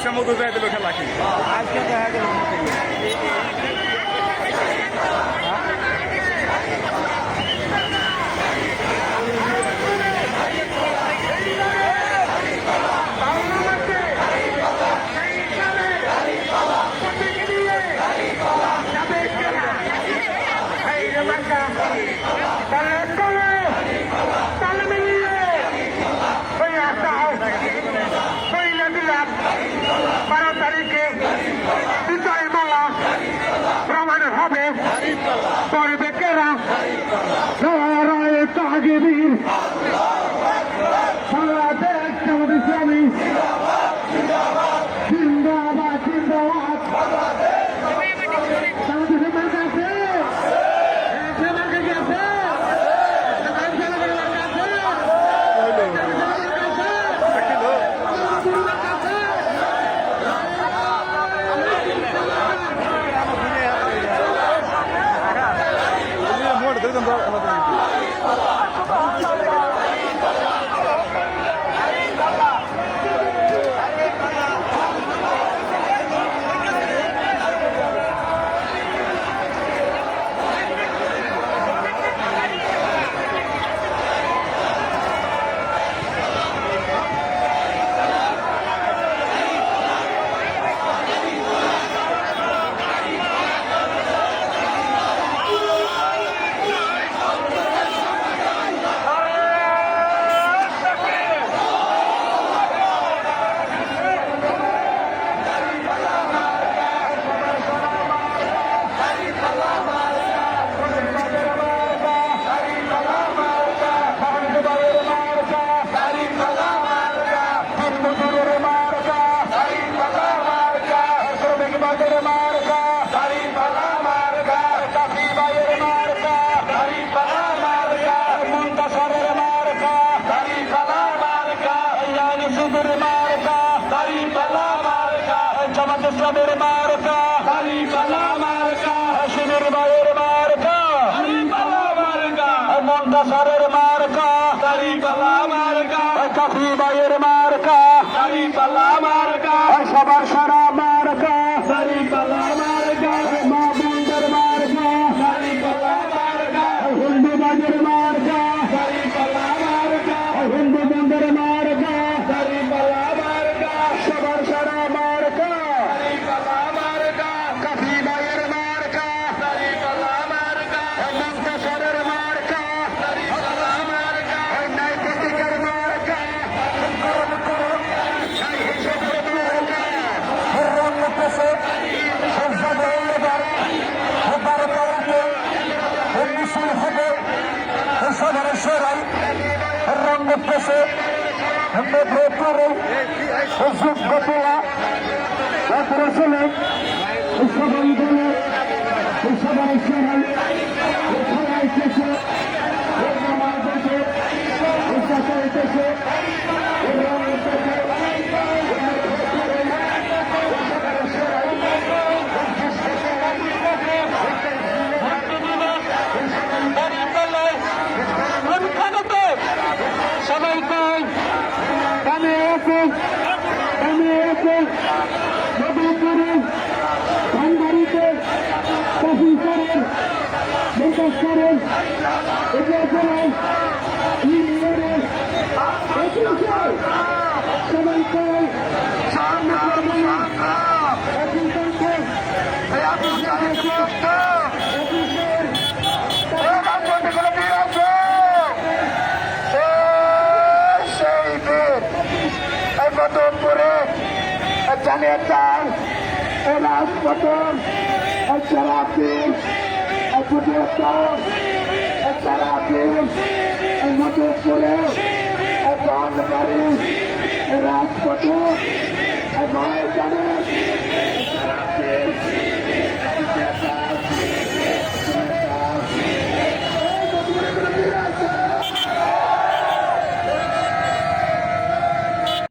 আজকের মতো যাই দিল খেলা কি আজকে দেখা গেল তাগিবীর বাংলাদেশ জামাত ইসলামী জিন্দাবাদ জিন্দাবাদ জামাত ইসলামের মার্কা আছে মার্কা কি আছে ইসলামের মার্কা হারিপালা মার্কা শিবির ভাইয়ের মার্কা হারিপালা মার্কা মন্তাসরের মার্কা হারিপালা মার্কা কাফি ভাইয়ের মার্কা হারিপালা মার্কা সবার সারা মার্কা হারিপালা মার্কা মা বন্ধের মার্কা হারিপালা মার্কা হিন্দু ভাইয়ের মার্কা হারিপালা মার্কা হিন্দু বন্ধের মার্কা হারিপালা মার্কা সবার সারা মার্কা রঙ্গপ্রসে মেঘপুরে যোগ্যতলা অপারেশনে সবাই দলে সবাই সবাই সবাই শেষে চলতেছে সবাইকে কানে আছে নবীপুরে ভান্ডারিতে কফি করেন মন্তাজ করেন এগিয়ে করেন ইউনিয়নের সবাইকে সামনে করবেন মদনপুরে জানিয়ে চান রাজপথন সারাদিন সারাদিন মদনপুরে রাজপথন